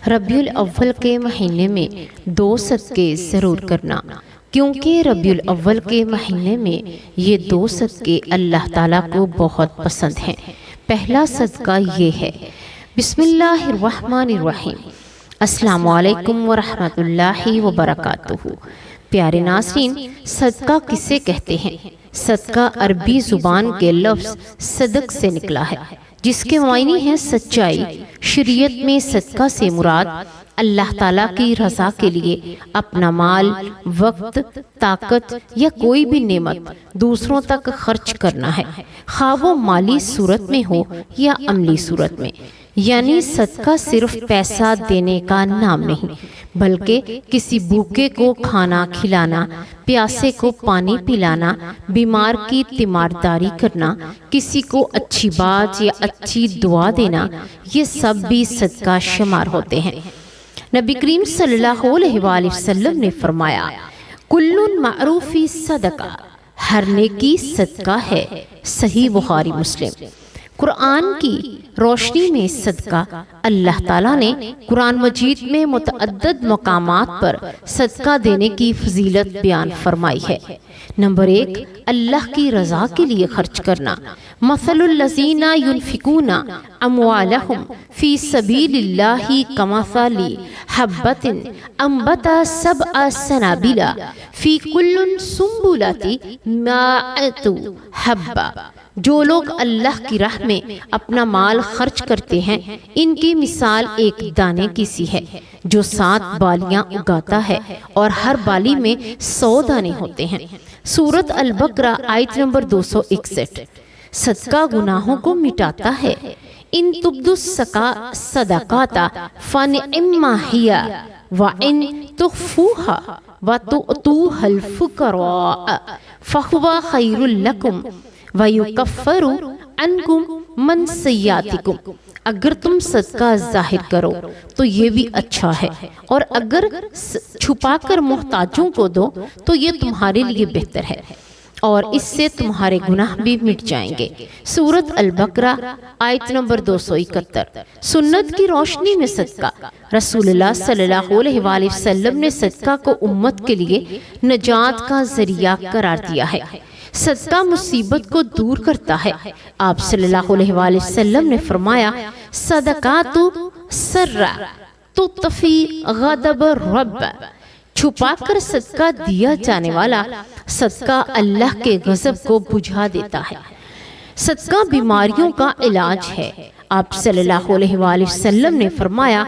ربیع الاول کے مہینے میں 2 صدقے ضرور کرنا، کیونکہ ربیع الاول کے مہینے میں یہ 2 صدقے اللہ تعالیٰ کو بہت پسند ہیں۔ پہلا صدقہ یہ ہے۔ بسم اللہ الرحمن الرحیم۔ السلام علیکم ورحمۃ اللہ وبرکاتہ۔ پیارے ناظرین، صدقہ کسے کہتے ہیں؟ صدقہ عربی زبان کے لفظ صدق سے نکلا ہے، جس کے معنی ہے سچائی۔ شریعت میں صدقہ سے مراد اللہ تعالیٰ کی رضا کے لیے اپنا مال، وقت، طاقت یا کوئی بھی نعمت دوسروں تک خرچ کرنا ہے، خواہ وہ مالی صورت میں ہو یا عملی صورت میں۔ یعنی صدقہ صرف پیسہ دینے کا نام نہیں، بلکہ کسی بھوکے کو کھانا کھلانا، پیاسے کو پانی پلانا، بیمار کی تیمارداری کرنا، کسی کو اچھی بات یا اچھی دعا دینا، یہ سب بھی صدقہ شمار ہوتے ہیں۔ نبی کریم صلی اللہ علیہ وآلہ وسلم نے فرمایا، کل معروف صدقہ، ہر نیکی صدقہ ہے۔ صحیح بخاری مسلم۔ قرآن کی روشنی میں صدقہ، اللہ تعالیٰ نے قرآن مجید میں متعدد مقامات پر صدقہ دینے کی فضیلت بیان فرمائی ہے۔ نمبر 1، اللہ کی رضا کے لیے خرچ کرنا۔ مثل الذین ينفقون اموالهم فی سبیل اللہ کمثل حبۃ انبتت 7 سنابل فی کل سنبلۃ 100 حبۃ۔ جو لوگ اللہ کی راہ میں اپنا مال خرچ کرتے ہیں، ان کی مثال ایک دانے کی سی ہے جو 7 بالیاں اگاتا ہے اور ہر بالی میں 100 دانے ہوتے ہیں۔ سورۃ البقرہ آیت نمبر 261۔ صدقہ گناہوں کو مٹاتا ہے۔ ان تبدوا الصدقات فنعما ہی وان تخفوها وتؤتوها الفقراء فهو خیر لکم وَيُكَفَّرُ عَنْكُمْ مِنْ سَيِّئَاتِكُمْ۔ اگر تم صدقہ ظاہر کرو تو یہ بھی اچھا ہے، اور اگر چھپا کر محتاجوں کو دو تو یہ تمہارے لیے بہتر ہے، اور اس سے تمہارے گناہ بھی مٹ جائیں گے۔ سورۃ البقرہ آیت نمبر 271۔ سنت کی روشنی میں صدقہ۔ رسول اللہ صلی اللہ علیہ وآلہ وسلم نے صدقہ کو امت کے لیے نجات کا ذریعہ قرار دیا ہے۔ صدقہ مصیبت کو دور کرتا ہے۔ آپ صلی اللہ علیہ وآلہ وسلم نے فرمایا، صدقات سر تطفی غضب الرب۔ چھپا کر صدقہ دیا جانے والا صدقہ اللہ کے غضب کو بجھا دیتا ہے۔ صدقہ بیماریوں کا علاج ہے۔ آپ صلی اللہ علیہ وآلہ وسلم نے فرمایا،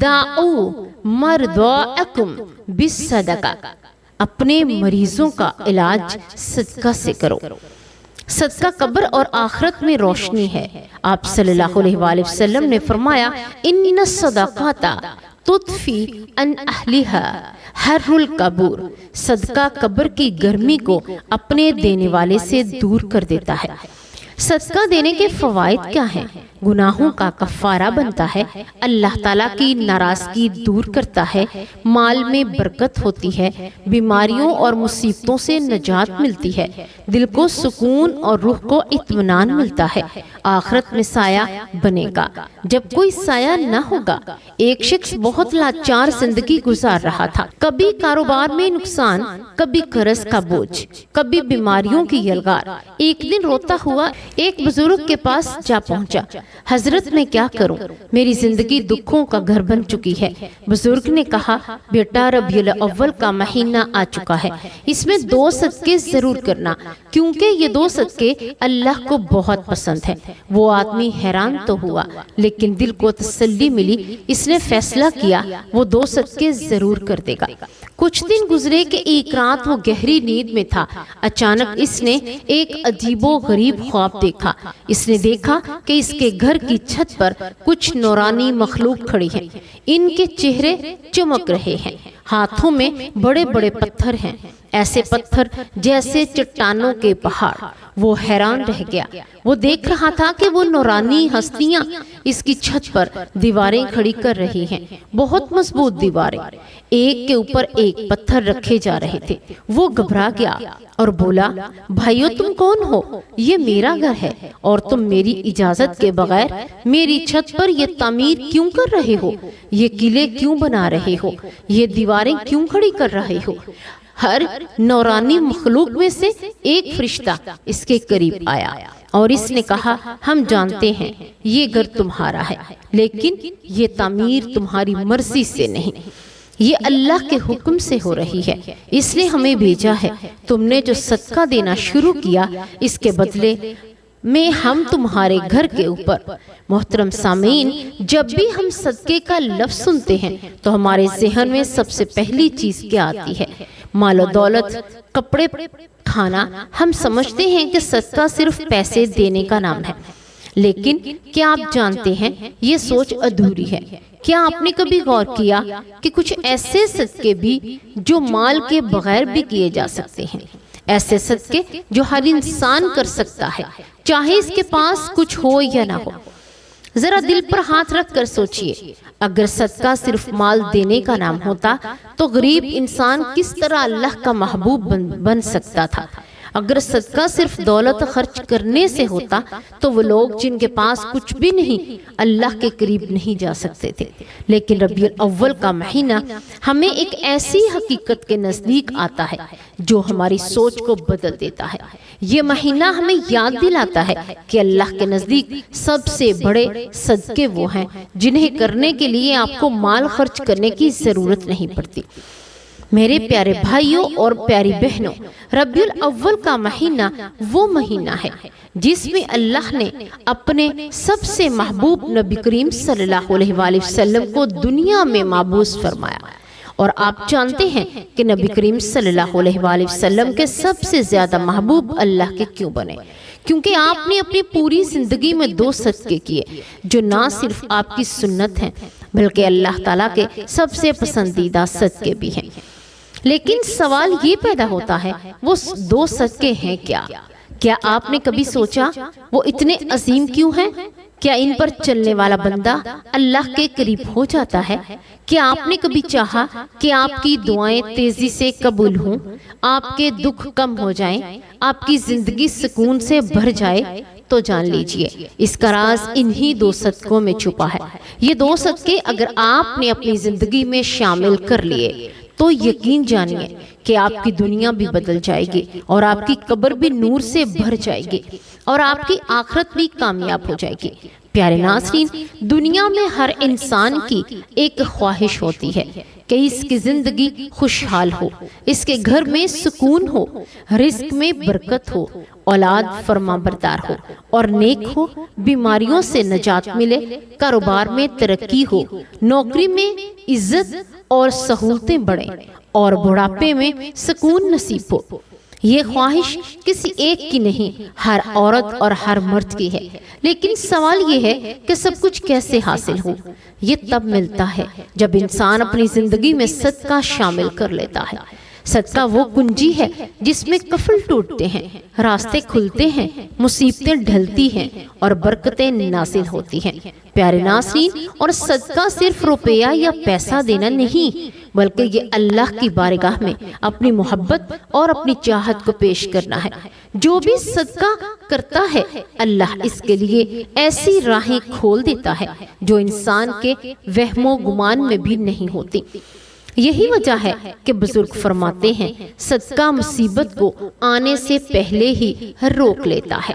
دعوا مرضاکم بالصدقہ۔ اپنے مریضوں کا علاج صدقہ سے کرو۔ صدقہ قبر اور آخرت میں روشنی ہے۔ آپ صلی اللہ علیہ وآلہ وسلم نے فرمایا، ان الصدقات تطفی عن اہلها حر القبور۔ صدقہ قبر کی گرمی کو اپنے دینے والے سے دور کر دیتا ہے۔ صدقہ دینے کے فوائد کیا ہیں؟ گناہوں کا کفارہ بنتا ہے، اللہ تعالیٰ کی ناراضگی دور کرتا ہے، مال میں برکت ہوتی ہے، بیماریوں اور مصیبتوں سے نجات ملتی ہے، دل کو سکون اور روح کو اطمینان ملتا ہے، آخرت میں سایہ بنے گا جب کوئی سایہ نہ ہوگا۔ ایک شخص بہت لاچار زندگی گزار رہا تھا، کبھی کاروبار میں نقصان، کبھی قرض کا بوجھ، کبھی بیماریوں کی یلغار۔ ایک دن روتا ہوا ایک بزرگ کے پاس جا پہنچا، حضرت میں کیا کروں، میری زندگی دکھوں کا گھر بن چکی ہے۔ بزرگ نے کہا، بیٹا ربیع الاول کا مہینہ آ چکا ہے، اس میں 2 صدقے ضرور کرنا، کیونکہ یہ 2 صدقے اللہ کو بہت پسند ہیں۔ وہ آدمی حیران تو ہوا، لیکن دل کو تسلی ملی۔ اس نے فیصلہ کیا وہ 2 صدقے ضرور کر دے گا۔ کچھ دن گزرے کہ ایک رات وہ گہری نیند میں تھا، اچانک اس نے ایک عجیب و غریب خواب دیکھا۔ اس نے دیکھا کہ اس کے گھر کی چھت پر کچھ نورانی مخلوق کھڑی ہیں، ان کے چہرے چمک رہے ہیں، ہاتھوں میں بڑے بڑے پتھر ہیں، ایسے پتھر جیسے چٹانوں کے پہاڑ۔ وہ حیران رہ گیا۔ وہ دیکھ رہا تھا کہ وہ نورانی ہستیاں اس کی چھت پر دیواریں کھڑی کر رہی ہیں، بہت مضبوط دیواریں، ایک کے اوپر ایک پتھر رکھے جا رہے تھے۔ وہ گھبرا گیا اور بولا، بھائیو تم کون ہو؟ یہ میرا گھر ہے اور تم میری اجازت کے بغیر میری چھت پر یہ تعمیر کیوں کر رہے ہو؟ یہ قلعے کیوں بنا رہے ہو؟ یہ دیواریں کیوں کھڑی کر رہے ہو؟ ہر نورانی مخلوق میں سے ایک فرشتہ اس کے قریب آیا اور اس نے کہا، ہم جانتے ہیں یہ گھر تمہارا ہے، لیکن یہ تعمیر تمہاری مرضی سے نہیں، یہ اللہ کے حکم سے ہو رہی ہے۔ اس نے ہمیں بھیجا ہے۔ تم نے جو صدقہ دینا شروع کیا، اس کے بدلے میں ہم تمہارے گھر کے اوپر۔ محترم سامعین، جب بھی ہم صدقے کا لفظ سنتے ہیں تو ہمارے ذہن میں سب سے پہلی چیز کیا آتی ہے؟ مال و دولت، کپڑے، کھانا۔ ہم سمجھتے ہیں کہ صدقہ صرف پیسے دینے کا نام ہے، لیکن کیا آپ جانتے ہیں یہ سوچ ادھوری ہے؟ کیا آپ نے کبھی غور کیا کہ کچھ ایسے صدقے بھی جو مال کے بغیر بھی کیے جا سکتے ہیں؟ ایسے صدقے جو ہر انسان کر سکتا ہے، چاہے اس کے پاس کچھ ہو یا نہ ہو۔ ذرا دل پر ہاتھ رکھ کر سوچئے، اگر صدقہ صرف مال دینے کا نام ہوتا تو غریب انسان کس طرح اللہ کا محبوب بن سکتا تھا؟ اگر صدقہ صرف دولت خرچ کرنے سے ہوتا تو وہ لوگ جن کے پاس کچھ بھی نہیں اللہ کے قریب نہیں جا سکتے تھے۔ لیکن ربیع الاول کا مہینہ ہمیں ایک ایسی حقیقت کے نزدیک آتا ہے جو ہماری سوچ کو بدل دیتا ہے۔ یہ مہینہ ہمیں یاد دلاتا ہے کہ اللہ کے نزدیک سب سے بڑے صدقے وہ ہیں جنہیں کرنے کے لیے آپ کو مال خرچ کرنے کی ضرورت نہیں پڑتی۔ میرے پیارے بھائیوں اور پیاری بہنوں، ربیع الاول کا مہینہ وہ مہینہ ہے جس میں اللہ نے اپنے سب سے محبوب نبی کریم صلی اللہ علیہ وآلہ وسلم کو دنیا میں مبعوث فرمایا۔ اور آپ جانتے ہیں کہ نبی کریم صلی اللہ علیہ وآلہ وسلم کے سب سے زیادہ محبوب اللہ کے کیوں بنے؟ کیونکہ آپ نے اپنی پوری زندگی میں 2 صدقے کیے جو نہ صرف آپ کی سنت ہیں بلکہ اللہ تعالیٰ کے سب سے پسندیدہ صدقے بھی ہیں۔ لیکن سوال یہ پیدا ہوتا ہے، وہ 2 صدقے ہیں کیا؟ کیا آپ نے کبھی سوچا وہ اتنے عظیم کیوں ہیں؟ کیا ان پر چلنے والا بندہ اللہ کے قریب ہو جاتا ہے؟ کیا آپ نے کبھی چاہا کہ آپ کی دعائیں تیزی سے قبول ہوں، آپ کے دکھ کم ہو جائیں، آپ کی زندگی سکون سے بھر جائے؟ تو جان لیجئے اس کا راز انہی 2 صدقوں میں چھپا ہے۔ یہ 2 صدقے اگر آپ نے اپنی زندگی میں شامل کر لیے تو یقین جانیے کہ آپ کی دنیا بھی بدل جائے گی اور آپ کی قبر بھی نور سے بھر جائے گی اور آپ کی آخرت بھی کامیاب ہو جائے گی۔ پیارے ناظرین، دنیا میں ہر انسان کی ایک خواہش ہوتی ہے کہ اس کی زندگی خوشحال ہو، اس کے گھر میں سکون ہو، رزق میں برکت ہو، اولاد فرما بردار ہو اور نیک ہو، بیماریوں سے نجات ملے، کاروبار میں ترقی ہو، نوکری میں عزت اور سہولتیں بڑھیں اور بڑھاپے میں سکون نصیب ہو۔ یہ خواہش کسی ایک کی نہیں، ہر عورت اور ہر مرد کی ہے۔ لیکن سوال یہ ہے کہ سب کچھ کیسے حاصل ہو؟ یہ تب ملتا ہے جب انسان اپنی زندگی میں صدقہ شامل کر لیتا ہے۔ صدقہ وہ کنجی ہے جس میں کفل ٹوٹتے ہیں، راستے کھلتے ہیں، مصیبتیں ڈھلتی ہیں اور برکتیں نازل ہوتی ہیں۔ پیارے ناظرین، اور صدقہ صرف روپیہ یا پیسہ دینا نہیں بلکہ یہ اللہ کی بارگاہ میں اپنی محبت اور اپنی چاہت کو پیش کرنا ہے۔ جو بھی صدقہ کرتا ہے اللہ اس کے لیے ایسی راہیں کھول دیتا ہے جو انسان کے وہم و گمان میں بھی نہیں ہوتی۔ یہی وجہ ہے کہ بزرگ فرماتے ہیں صدقہ مصیبت کو آنے سے پہلے ہی روک لیتا ہے۔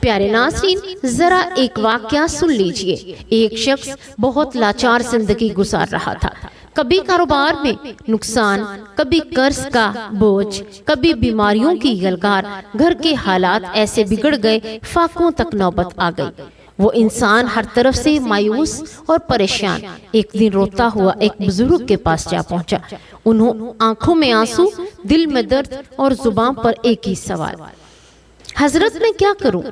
پیارے ناظرین، ذرا ایک واقعہ سن لیجئے۔ ایک شخص بہت لاچار زندگی گزار رہا تھا۔ کبھی کاروبار میں نقصان، کبھی قرض کا بوجھ، کبھی بیماریوں کی یلغار، گھر کے حالات ایسے بگڑ گئے فاقوں تک نوبت آ گئی۔ وہ انسان ہر طرف سے مایوس اور پریشان ایک دن روتا ہوا ایک بزرگ کے پاس جا پہنچا۔ انہوں آنکھوں میں آنسو، دل میں درد اور زبان پر ایک ہی سوال، حضرت میں کیا کروں؟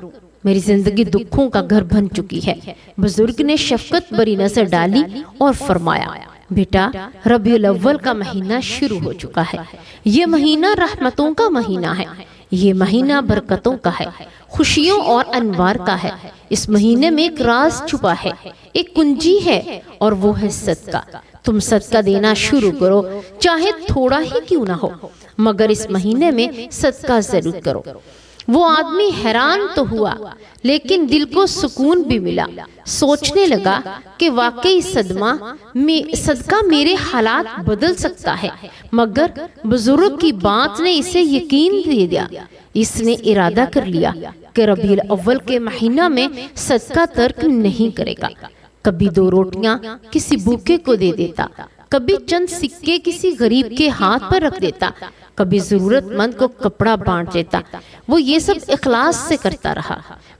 میری زندگی دکھوں کا گھر بن چکی ہے۔ بزرگ نے شفقت بری نظر ڈالی اور فرمایا، بیٹا، ربیع الاول کا مہینہ شروع ہو چکا ہے۔ یہ مہینہ رحمتوں کا مہینہ ہے۔ یہ مہینہ برکتوں کا ہے، خوشیوں اور انوار کا ہے۔ اس مہینے میں ایک راز چھپا ہے، ایک کنجی ہے، اور وہ ہے صدقہ۔ تم صدقہ دینا شروع کرو، چاہے تھوڑا ہی کیوں نہ ہو، مگر اس مہینے میں صدقہ ضرور کرو۔ وہ آدمی حیران تو ہوا، لیکن دل کو سکون بھی ملا۔ سوچنے لگا کہ واقعی صدقہ میرے حالات بدل سکتا ہے، مگر بزرگ کی بات نے اسے یقین دے دیا۔ اس نے ارادہ کر لیا کہ ربیع الاول کے مہینہ میں صدقہ ترک نہیں کرے گا۔ کبھی 2 روٹیاں کسی بھوکے کو دے دیتا، کبھی چند سکے کسی غریب کے ہاتھ پر رکھ دیتا، کبھی ضرورت مند کو کپڑا بانٹ دیتا۔ وہ یہ سب اخلاص سے کرتا رہا۔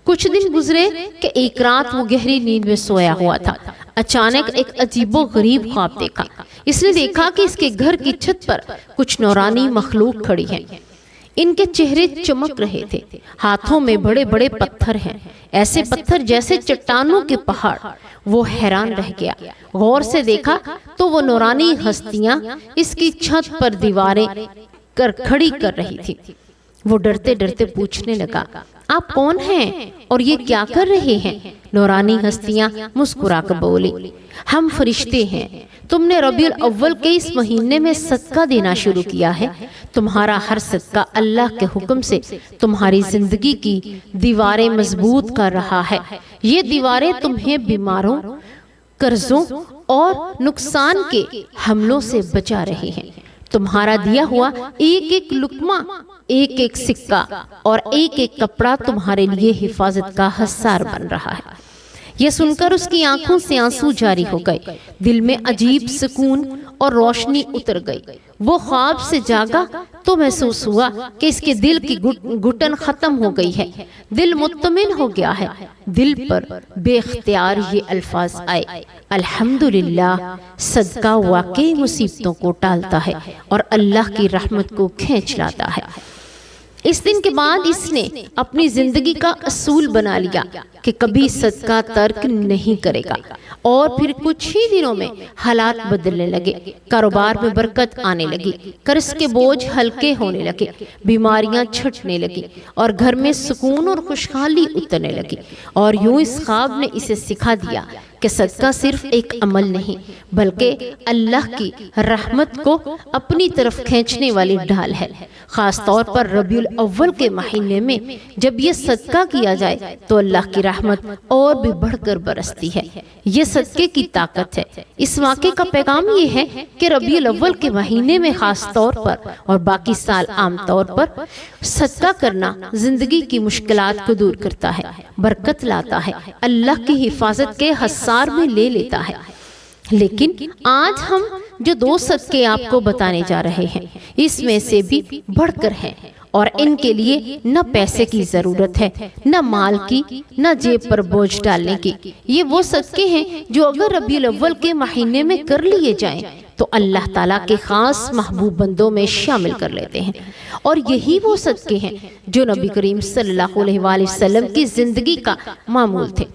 کچھ دن گزرے کہ ایک رات وہ گہری نیند میں سویا ہوا تھا۔ اچانک ایک عجیب و غریب خواب دیکھا۔ اس نے دیکھا کہ اس کے گھر کی چھت پر کچھ نورانی مخلوق کھڑی ہے۔ ان کے چہرے چمک رہے تھے، ہاتھوں میں بڑے بڑے پتھر ہیں، ایسے پتھر جیسے چٹانوں کے پہاڑ۔ وہ حیران رہ گیا۔ غور سے دیکھا تو وہ نورانی ہستیاں اس کی چھت پر دیواریں کھڑی کر رہی تھی۔ وہ ڈرتے ڈرتے پوچھنے لگا، آپ کون ہیں اور یہ کیا کر رہے ہیں؟ نورانی ہستیاں مسکرا کر بولی، ہم فرشتے ہیں، تم نے ربیع الاول کے اس مہینے میں صدقہ دینا شروع کیا ہے۔ تمہارا ہر صدقہ اللہ کے حکم سے تمہاری زندگی کی دیواریں مضبوط کر رہا ہے۔ یہ دیواریں تمہیں بیماروں، قرضوں اور نقصان کے حملوں سے بچا رہی ہیں۔ تمہارا دیا ہوا ایک ایک لقمہ، ایک ایک سکہ اور ایک ایک کپڑا تمہارے لیے حفاظت کا حصار بن رہا ہے۔ یہ سن کر اس کی آنکھوں سے آنسو جاری ہو گئے، دل میں عجیب سکون اور روشنی اتر گئی۔ وہ خواب سے جاگا تو محسوس ہوا کہ اس کے دل کی گھٹن ختم ہو گئی ہے، دل مطمئن ہو گیا ہے۔ دل پر بے اختیار یہ الفاظ آئے، الحمدللہ، صدقہ واقعی مصیبتوں کو ٹالتا ہے اور اللہ کی رحمت کو کھینچ لاتا ہے۔ اس دن کے بعد اس نے اپنی زندگی کا اصول بنا لیا کہ کبھی صدقہ ترک نہیں کرے گا، اور پھر کچھ ہی دنوں میں حالات بدلنے لگے، کاروبار میں برکت آنے لگی، قرض کے بوجھ ہلکے ہونے لگے، بیماریاں چھٹنے لگی اور گھر میں سکون اور خوشحالی اترنے لگی۔ اور یوں اس خواب نے اسے سکھا دیا کہ صدقہ صرف ایک عمل نہیں بلکہ اللہ کی رحمت کو اپنی طرف کھینچنے والی ڈھال ہے۔ خاص طور پر ربیع الاول کے مہینے میں جب یہ صدقہ کیا جائے تو اللہ کی رحمت اور بھی بڑھ کر برستی ہے۔ یہ صدقے کی طاقت ہے۔ اس واقعے کا پیغام یہ ہے کہ ربیع الاول کے مہینے میں خاص طور پر اور باقی سال عام طور پر صدقہ کرنا زندگی کی مشکلات کو دور کرتا ہے، برکت لاتا ہے، اللہ کی حفاظت کے حصار میں لے لیتا ہے۔ لیکن آج ہم جو 2 صدقے آپ کو بتانے جا رہے ہیں، اس میں سے بھی بڑھ کر ہیں، اور ان کے لیے نہ پیسے کی ضرورت ہے، نہ مال کی، نہ جیب پر بوجھ ڈالنے کی۔ یہ وہ صدقے ہیں جو اگر ربیع الاول کے مہینے میں کر لیے جائیں تو اللہ تعالیٰ کے خاص محبوب بندوں میں شامل کر لیتے ہیں، اور یہی وہ صدقے ہیں جو نبی کریم صلی اللہ علیہ وآلہ وسلم کی زندگی کا معمول تھے۔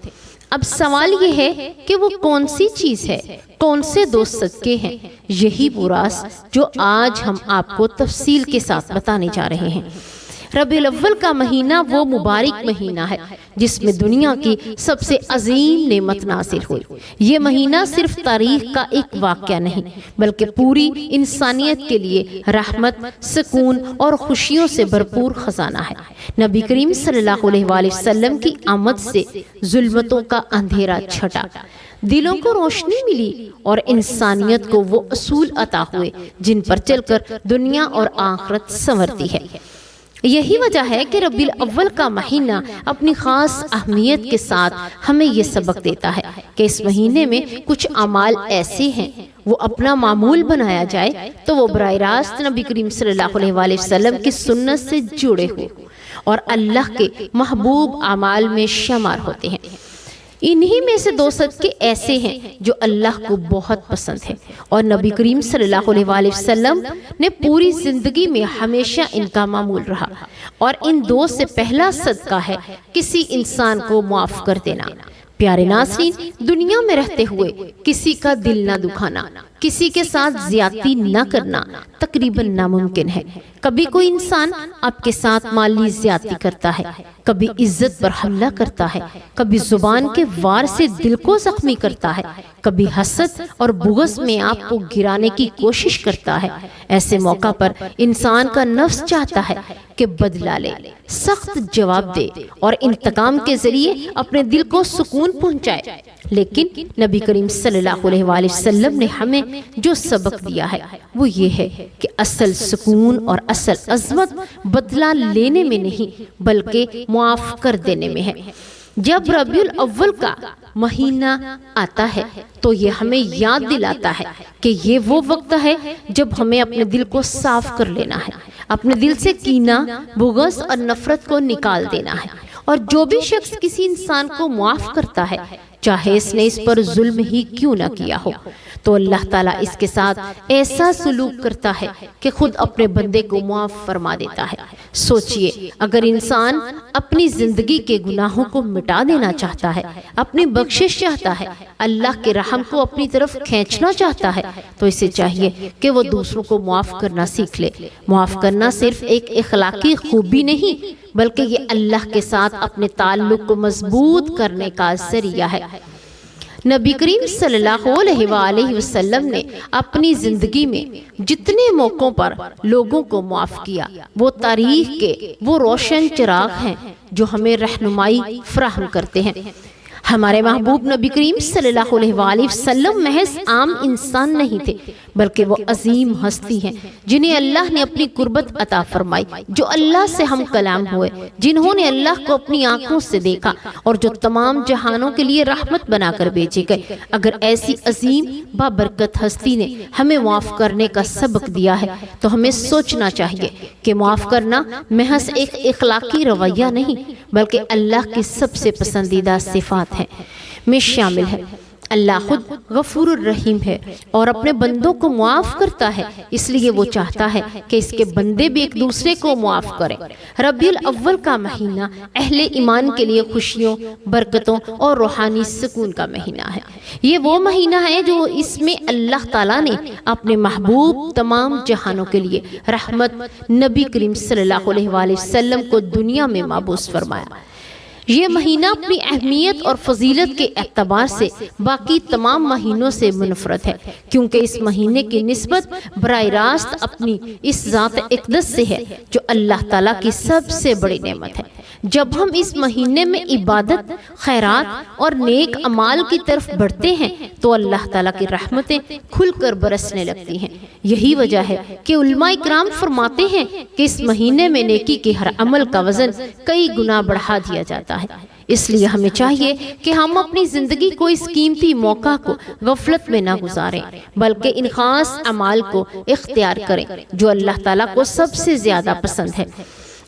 اب سوال یہ ہے کہ وہ کون سی چیز ہے، کون سے 2 صدقے ہیں؟ یہی وہ راز جو آج ہم آپ کو تفصیل کے ساتھ بتانے جا رہے ہیں۔ ربیع الاول کا مہینہ وہ مبارک مہینہ ہے جس میں دنیا کی سب سے عظیم نعمت نازل ہوئی۔ یہ مہینہ صرف تاریخ کا ایک واقعہ نہیں بلکہ پوری انسانیت کے لیے رحمت، سکون اور خوشیوں سے بھرپور خزانہ ہے۔ نبی کریم صلی اللہ علیہ وآلہ وسلم کی آمد سے ظلمتوں کا اندھیرا چھٹا، دلوں کو روشنی ملی اور انسانیت کو وہ اصول عطا ہوئے جن پر چل کر دنیا اور آخرت سنورتی ہے۔ یہی وجہ ہے کہ ربیع الاول کا مہینہ اپنی خاص اہمیت کے ساتھ ہمیں یہ سبق دیتا ہے کہ اس مہینے میں کچھ اعمال ایسے ہیں وہ اپنا معمول بنایا جائے تو وہ براہ راست نبی کریم صلی اللہ علیہ وآلہ وسلم کی سنت سے جڑے ہوئے اور اللہ کے محبوب اعمال میں شمار ہوتے ہیں۔ انہی میں سے 2 صدقے ایسے ہیں جو اللہ کو بہت پسند ہیں اور نبی کریم صلی اللہ علیہ وآلہ وسلم نے پوری زندگی میں ہمیشہ ان کا معمول رہا، اور ان 2 سے پہلا صدقہ ہے کسی انسان کو معاف کر دینا۔ پیارے ناظرین، دنیا میں رہتے ہوئے کسی کا دل نہ دکھانا، کسی کے ساتھ زیادتی نہ کرنا تقریباً ناممکن ہے۔ کبھی کوئی انسان آپ کے ساتھ مالی زیادتی کرتا ہے، کبھی عزت پر حملہ کرتا ہے، کبھی زبان کے وار سے دل کو زخمی کرتا ہے، کبھی حسد اور بغض میں آپ کو گرانے کی کوشش کرتا ہے۔ ایسے موقع پر انسان کا نفس چاہتا ہے کہ بدلہ لے، سخت جواب دے اور انتقام کے ذریعے اپنے دل کو سکون پہنچائے، لیکن نبی کریم صلی اللہ علیہ وآلہ وسلم نے ہمیں جو سبق دیا ہے وہ یہ ہے کہ اصل سکون اور اصل عظمت بدلہ لینے میں نہیں بلکہ معاف کر دینے میں ہے۔ جب ربیع الاول کا مہینہ آتا ہے تو یہ ہمیں یاد دلاتا ہے کہ یہ وہ وقت ہے جب ہمیں اپنے دل کو صاف کر لینا ہے، اپنے دل سے کینہ، بغض اور نفرت کو نکال دینا ہے، اور جو بھی شخص کسی انسان کو معاف کرتا ہے چاہے اس نے اس پر ظلم ہی کیوں نہ کیا ہو، تو اللہ تعالیٰ اس کے ساتھ ایسا سلوک کرتا ہے کہ خود اپنے بندے کو معاف فرما دیتا ہے۔ سوچئے، اگر انسان اپنی زندگی کے گناہوں کو مٹا دینا چاہتا ہے، اپنی بخشش چاہتا ہے، اللہ کے رحم کو اپنی طرف کھینچنا چاہتا ہے، تو اسے چاہیے کہ وہ دوسروں کو معاف کرنا سیکھ لے۔ معاف کرنا صرف ایک اخلاقی خوبی نہیں بلکہ یہ اللہ کے ساتھ اپنے تعلق کو مضبوط کرنے کا ذریعہ ہے۔ نبی کریم صلی اللہ علیہ وآلہ وسلم نے اپنی زندگی میں جتنے موقعوں پر لوگوں کو معاف کیا، وہ تاریخ کے وہ روشن چراغ ہیں جو ہمیں رہنمائی فراہم کرتے ہیں۔ ہمارے محبوب نبی کریم صلی اللہ علیہ وآلہ وسلم محض عام انسان نہیں تھے بلکہ وہ عظیم ہستی ہیں جنہیں اللہ نے اپنی قربت عطا فرمائی، جو اللہ سے ہم کلام ہوئے، جنہوں نے اللہ کو اپنی آنکھوں سے دیکھا اور جو تمام جہانوں کے لیے رحمت بنا کر بھیجے گئے۔ اگر ایسی عظیم بابرکت ہستی نے ہمیں معاف کرنے کا سبق دیا ہے تو ہمیں سوچنا چاہیے کہ معاف کرنا محض ایک اخلاقی رویہ نہیں بلکہ اللہ کی سب سے پسندیدہ صفات میں شامل ہے۔ اللہ خود غفور الرحیم ہے اور اپنے بندوں کو معاف کرتا ہے، اس لیے وہ چاہتا ہے کہ اس کے بندے بھی ایک دوسرے کو معاف کریں۔ ربیع الاول کا مہینہ اہل ایمان کے لیے خوشیوں، برکتوں اور روحانی سکون کا مہینہ ہے۔ یہ وہ مہینہ ہے جو اس میں اللہ تعالیٰ نے اپنے محبوب تمام جہانوں کے لیے رحمت نبی کریم صلی اللہ علیہ وآلہ وسلم کو دنیا میں مبعوث فرمایا۔ یہ مہینہ اپنی اہمیت اور فضیلت کے اعتبار سے باقی تمام مہینوں سے منفرد ہے، کیونکہ اس مہینے کی نسبت براہ راست اپنی اس ذات اقدس سے ہے جو اللہ تعالیٰ کی سب سے بڑی نعمت ہے۔ جب ہم اس مہینے میں عبادت، خیرات اور نیک اعمال کی طرف بڑھتے ہیں تو اللہ تعالیٰ کی رحمتیں کھل کر برسنے لگتی ہیں۔ یہی وجہ ہے کہ علماء اکرام فرماتے ہیں کہ اس مہینے میں نیکی کے ہر عمل کا وزن کئی گنا بڑھا دیا جاتا ہے۔ اس لیے ہمیں چاہیے کہ ہم اپنی زندگی کو اس قیمتی موقع کو غفلت میں نہ گزاریں بلکہ ان خاص اعمال کو اختیار کریں جو اللہ تعالیٰ کو سب سے زیادہ پسند ہے۔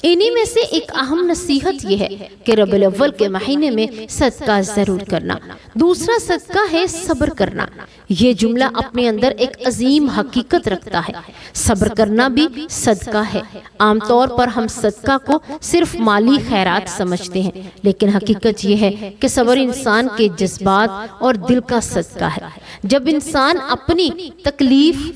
انہی میں سے ایک اہم نصیحت یہ ہے کہ ربیع الاول کے مہینے میں صدقہ ضرور کرنا۔ دوسرا صدقہ ہے صبر کرنا۔ یہ جملہ اپنے اندر ایک عظیم حقیقت رکھتا ہے۔ صبر کرنا بھی صدقہ ہے۔ عام طور پر ہم صدقہ کو صرف مالی خیرات سمجھتے ہیں، لیکن حقیقت یہ ہے کہ صبر انسان کے جذبات اور دل کا صدقہ ہے۔ جب انسان اپنی تکلیف،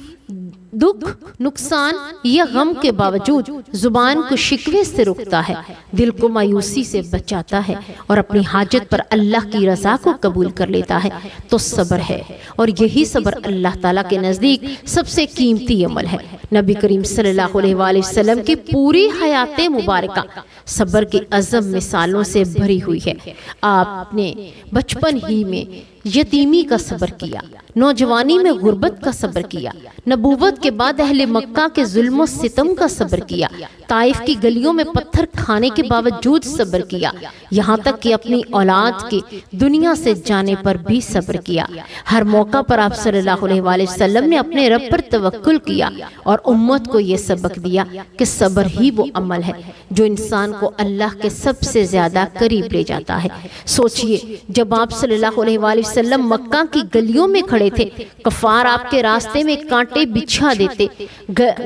دکھ، نقصان یا غم کے باوجود زبان کو شکوے سے روکتا ہے، دل کو مایوسی سے بچاتا ہے اور اپنی حاجت پر اللہ کی رضا کو قبول کر لیتا ہے تو صبر ہے، اور یہی صبر اللہ تعالیٰ کے نزدیک سب سے قیمتی عمل ہے۔ نبی کریم صلی اللہ علیہ وآلہ وسلم کی پوری حیات مبارکہ صبر کی عظیم مثالوں سے بھری ہوئی ہے۔ آپ نے بچپن ہی میں یتیمی کا صبر کیا، نوجوانی میں غربت کا صبر کیا، نبوت کے بعد اہل مکہ کے ظلم و ستم کا صبر کیا، طائف کی گلیوں میں پتھر کھانے کے باوجود صبر کیا، یہاں تک کہ اپنی اولاد کے دنیا سے جانے پر بھی صبر کیا۔ ہر موقع پر آپ صلی اللہ علیہ وآلہ وسلم نے اپنے رب پر توکل کیا اور امت کو یہ سبق دیا کہ صبر ہی وہ عمل ہے جو انسان کو اللہ کے سب سے زیادہ قریب لے جاتا ہے۔ سوچئے، جب آپ صلی اللہ علیہ وآلہ وسلم مکہ کی گلیوں میں کھڑے کھڑے تھے، کفار آپ کے راستے میں کانٹے بچھا دیتے،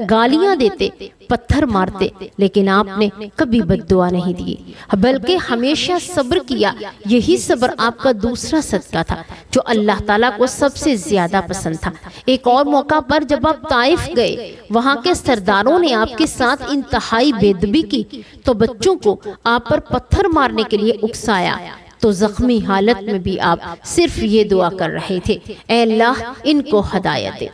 گالیاں دیتے، پتھر مارتے، لیکن آپ نے کبھی بد دعا نہیں دی بلکہ ہمیشہ صبر کیا۔ یہی صبر آپ کا دوسرا صدقہ تھا جو اللہ تعالیٰ کو سب سے زیادہ پسند تھا۔ ایک اور موقع پر جب آپ طائف گئے، وہاں کے سرداروں نے آپ کے ساتھ انتہائی بے ادبی کی تو بچوں کو آپ پر پتھر مارنے کے لیے اکسایا، تو زخمی حالت میں بھی آپ صرف یہ دعا کر رہے تھے، اے اللہ ان کو ہدایت دے۔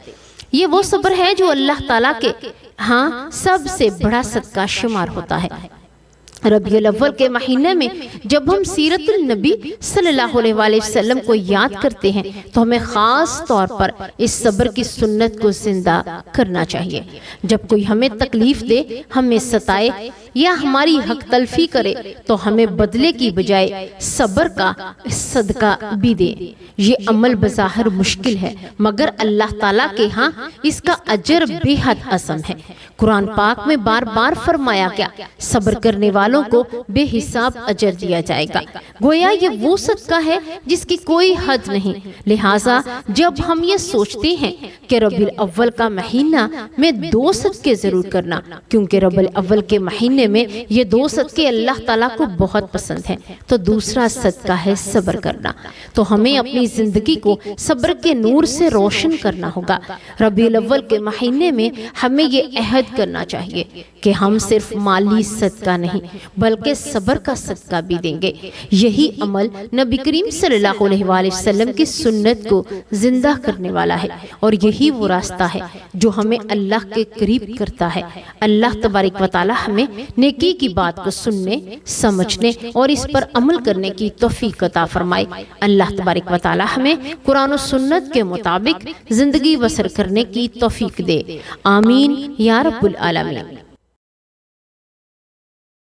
یہ وہ صبر ہے جو اللہ تعالیٰ کے ہاں سب سے بڑا صدقہ شمار ہوتا ہے۔ ربیع الاول کے مہینے میں جب ہم سیرت النبی صلی اللہ علیہ وآلہ وسلم کو یاد کرتے ہیں تو ہمیں خاص طور پر اس صبر کی سنت کو زندہ کرنا چاہیے۔ جب کوئی ہمیں تکلیف دے، ہمیں ستائے یا ہماری حق تلفی کرے تو ہمیں بدلے کی بجائے صبر کا صدقہ بھی دے۔ یہ عمل بظاہر مشکل ہے مگر اللہ تعالیٰ کے ہاں اس کا اجر بے حد عظیم ہے۔ قرآن پاک میں بار بار فرمایا گیا، صبر کرنے والوں کو بے حساب اجر دیا جائے گا۔ گویا یہ وہ صدقہ ہے جس کی کوئی حد نہیں۔ لہٰذا جب ہم یہ سوچتے ہیں کہ ربیع الاول کا مہینہ میں 2 صدقے ضرور کرنا، کیونکہ ربیع الاول کے مہینے میں یہ 2 صدقے اللہ تعالیٰ کو بہت پسند ہیں، تو دوسرا صدقہ ہے صبر کرنا۔ تو ہمیں اپنی زندگی کو صبر کے نور سے روشن کرنا ہوگا۔ ربیع الاول کے مہینے میں ہمیں یہ عہد کرنا چاہیے کہ ہم صرف مالی صدقہ نہیں بلکہ صبر کا صدقہ بھی دیں گے۔ یہی عمل نبی کریم صلی اللہ علیہ وآلہ وسلم کی سنت کو زندہ کرنے والا ہے، اور یہی وہ راستہ ہے جو ہمیں اللہ کے قریب کرتا ہے۔ اللہ تبارک و تعالی ہمیں نیکی کی بات کو سننے، سمجھنے اور اس پر عمل کرنے کی توفیق عطا فرمائے۔ اللہ تبارک و تعالی ہمیں قرآن و سنت کے مطابق زندگی بسر کرنے کی توفیق دے۔ آمین یا رب العالمین۔